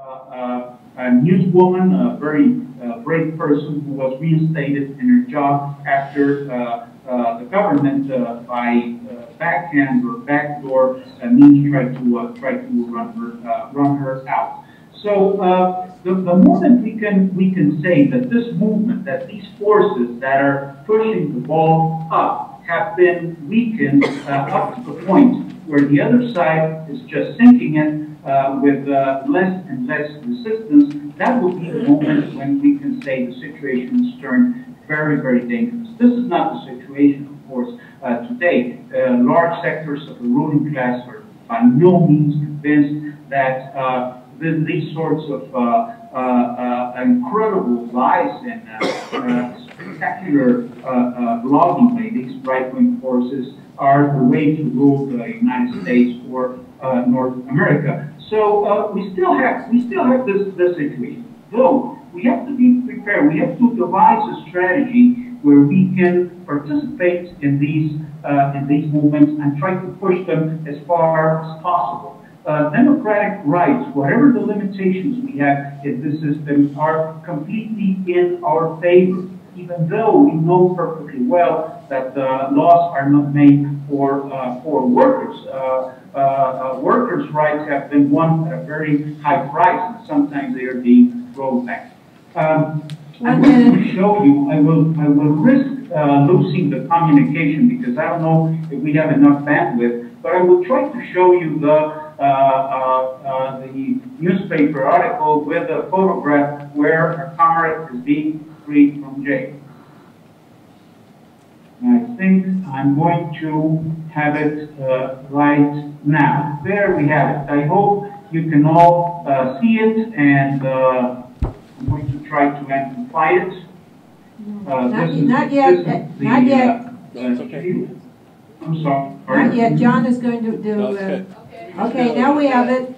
a newswoman, a very brave person who was reinstated in her job after the government, by backhand or backdoor means, tried to run her out. So the more that we can say that this movement, that these forces that are pushing the ball up, have been weakened up to the point where the other side is just sinking in with less and less resistance, that will be the moment when we can say the situation has turned very, very dangerous. This is not the situation, of course, today. Large sectors of the ruling class are by no means convinced that these sorts of incredible lies and spectacular blogging by these right-wing forces are the way to rule the United States or North America. So we still have this situation. Though we have to be prepared. We have to devise a strategy where we can participate in these movements and try to push them as far as possible. Democratic rights, whatever the limitations we have in this system, are completely in our favor, even though we know perfectly well that the laws are not made for workers. Workers' rights have been won at a very high price, and sometimes they are being rolled back. I'm going to show you. I will risk losing the communication because I don't know if we have enough bandwidth. But I will try to show you the newspaper article with a photograph where a comrade is being freed from jail. And I think I'm going to have it right now. There we have it. I hope you can all see it, and I'm going to try to amplify it. Not yet. Okay. I'm sorry. Not yet. John is going to do. Okay, now we have it.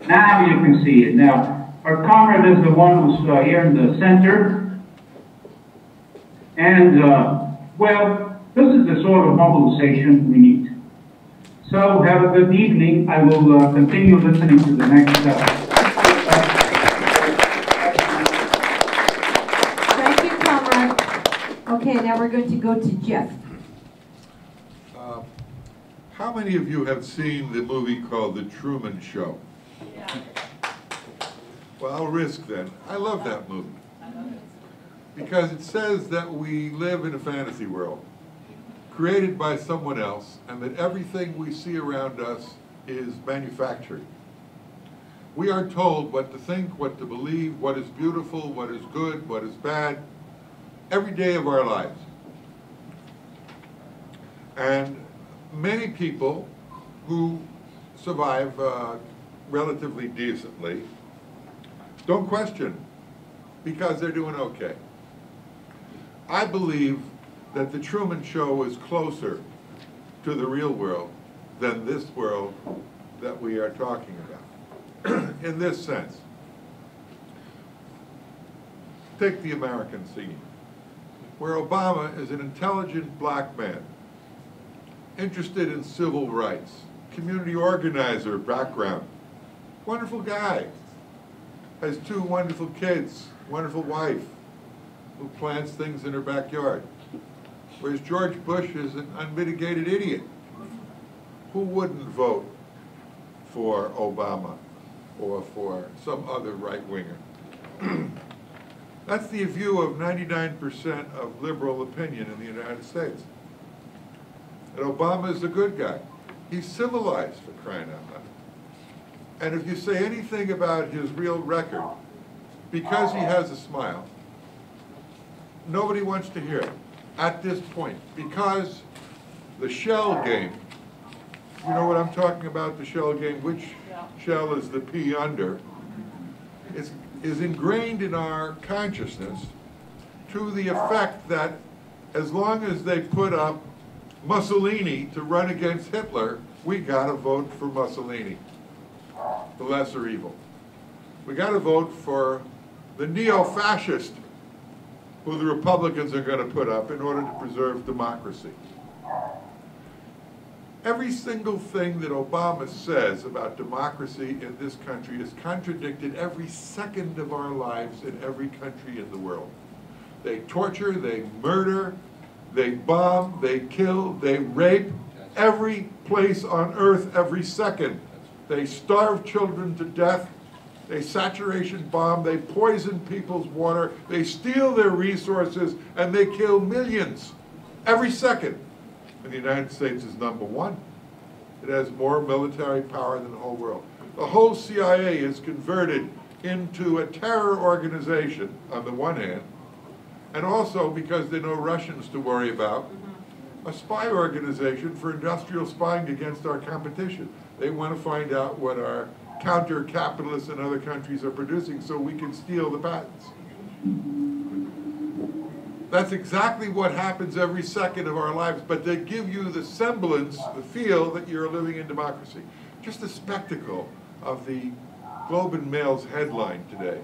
Now you can see it. Now, our comrade is the one who's here in the center. And, well, this is the sort of mobilization we need. So, have a good evening. I will continue listening to the next Thank you, comrade. Okay, now we're going to go to Jeff. How many of you have seen the movie called The Truman Show? Yeah. Well, I'll risk then. I love that movie. Because it says that we live in a fantasy world created by someone else, and that everything we see around us is manufactured. We are told what to think, what to believe, what is beautiful, what is good, what is bad, every day of our lives. And many people who survive relatively decently don't question because they're doing okay. I believe that the Truman Show is closer to the real world than this world that we are talking about. In this sense, take the American scene, where Obama is an intelligent black man interested in civil rights, community organizer background, wonderful guy, has 2 wonderful kids, wonderful wife, who plants things in her backyard. Whereas George Bush is an unmitigated idiot. Who wouldn't vote for Obama or for some other right-winger? That's the view of 99% of liberal opinion in the United States. And Obama is a good guy. He's civilized, for crying out loud. And if you say anything about his real record, because he has a smile, nobody wants to hear it at this point. Because the shell game, you know what I'm talking about, the shell game, which shell is the P under, is ingrained in our consciousness to the effect that as long as they put up Mussolini to run against Hitler, we gotta vote for Mussolini, the lesser evil. We gotta vote for the neo-fascist who the Republicans are gonna put up in order to preserve democracy. Every single thing that Obama says about democracy in this country is contradicted every second of our lives in every country in the world. They torture, they murder, they bomb, they kill, they rape, every place on earth every second. They starve children to death, they saturation bomb, they poison people's water, they steal their resources, and they kill millions every second. And the United States is number one. It has more military power than the whole world. The whole CIA is converted into a terror organization on the one hand, and also, because there are no Russians to worry about, a spy organization for industrial spying against our competition. They want to find out what our counter-capitalists in other countries are producing so we can steal the patents. That's exactly what happens every second of our lives, but they give you the semblance, the feel that you're living in democracy. Just a spectacle of the Globe and Mail's headline today.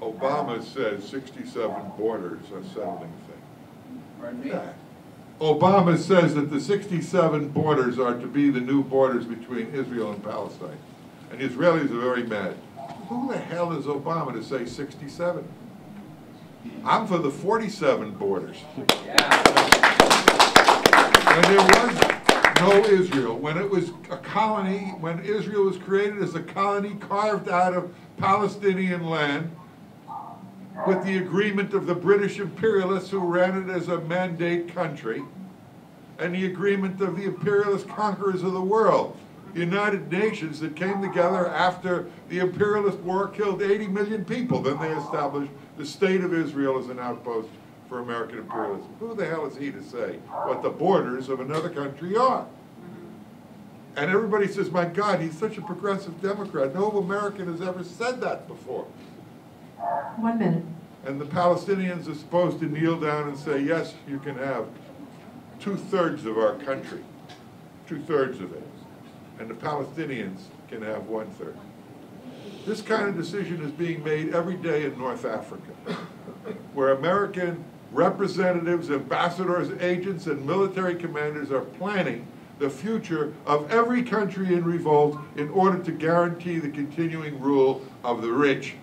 Obama says 67 borders are settling thing. Pardon me? Obama says that the 67 borders are to be the new borders between Israel and Palestine. And the Israelis are very mad. Who the hell is Obama to say 67? I'm for the 47 borders. Yeah. And there was no Israel. When it was a colony, when Israel was created as a colony carved out of Palestinian land, with the agreement of the British imperialists who ran it as a mandate country, and the agreement of the imperialist conquerors of the world, the United Nations that came together after the imperialist war killed 80 million people. Then they established the State of Israel as an outpost for American imperialism. Who the hell is he to say what the borders of another country are? And everybody says, my God, he's such a progressive Democrat. No American has ever said that before. 1 minute. And the Palestinians are supposed to kneel down and say, yes, you can have 2/3 of our country, 2/3 of it. And the Palestinians can have 1/3. This kind of decision is being made every day in North Africa, where American representatives, ambassadors, agents, and military commanders are planning the future of every country in revolt in order to guarantee the continuing rule of the rich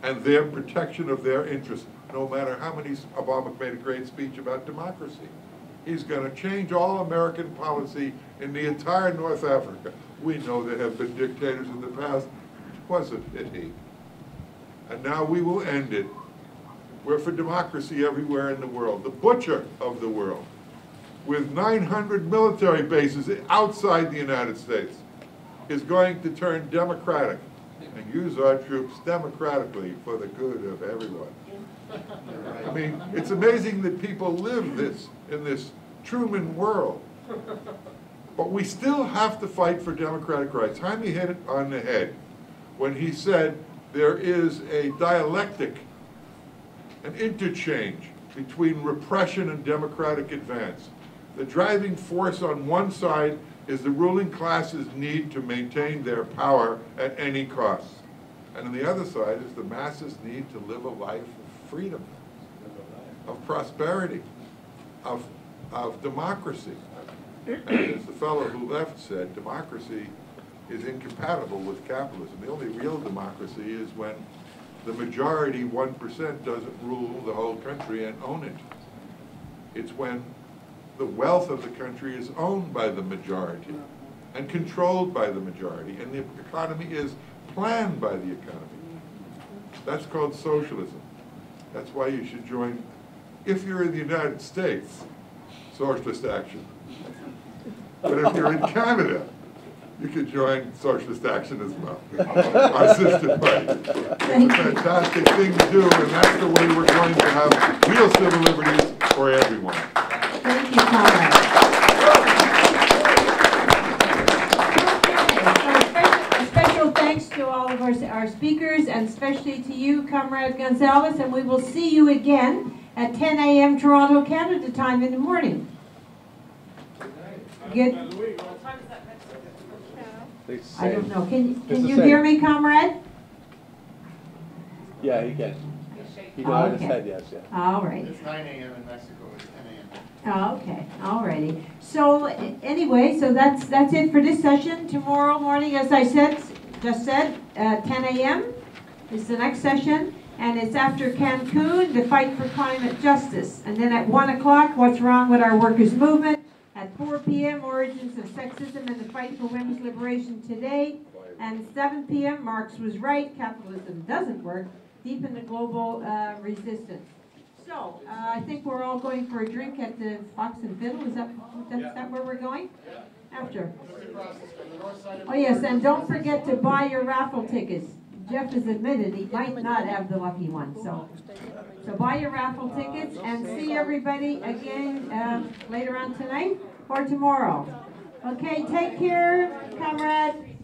and their protection of their interests, no matter how many. Obama made a great speech about democracy. He's going to change all American policy in the entire North Africa. We know there have been dictators in the past. Wasn't it he? And now we will end it. We're for democracy everywhere in the world. The butcher of the world, with 900 military bases outside the United States, is going to turn democratic and use our troops democratically for the good of everyone. I mean, it's amazing that people live in this Truman world. But we still have to fight for democratic rights. Jaime hit it on the head when he said there is a dialectic, an interchange between repression and democratic advance. The driving force on one side is the ruling class's need to maintain their power at any cost. And on the other side is the masses' need to live a life of freedom, of prosperity, of democracy. And as the fellow who left said, democracy is incompatible with capitalism. The only real democracy is when the majority 1% doesn't rule the whole country and own it. It's when the wealth of the country is owned by the majority and controlled by the majority, and the economy is planned by the economy. That's called socialism. That's why you should join, if you're in the United States, Socialist Action. But if you're in Canada, you could join Socialist Action as well, our sister party. It's a fantastic thing to do, and that's the way we're going to have real civil liberties for everyone. Thank you, Comrade. Okay, so a special thanks to all of our speakers, and especially to you, Comrade Gonzalez, and we will see you again at 10 a.m. Toronto, Canada time in the morning. Good. I don't know. Can you hear me, Comrade? Yeah, he can. He nodded his head, yes, yeah. All right. It's 9 a.m. in Mexico. It's 10 a.m. Oh, okay, alrighty. So anyway, so that's it for this session. Tomorrow morning, as I just said, 10 a.m. is the next session, and it's after Cancun, the fight for climate justice. And then at 1 o'clock, what's wrong with our workers' movement? At 4 p.m., origins of sexism and the fight for women's liberation today. And 7 p.m., Marx was right, capitalism doesn't work, deepen the global resistance. So, I think we're all going for a drink at the Fox and Fiddle. Is that where we're going? Yeah. After. Oh yes, and don't forget to buy your raffle tickets. Jeff has admitted he might not have the lucky one. So buy your raffle tickets and see everybody again later on tonight or tomorrow. Okay, take care, comrade.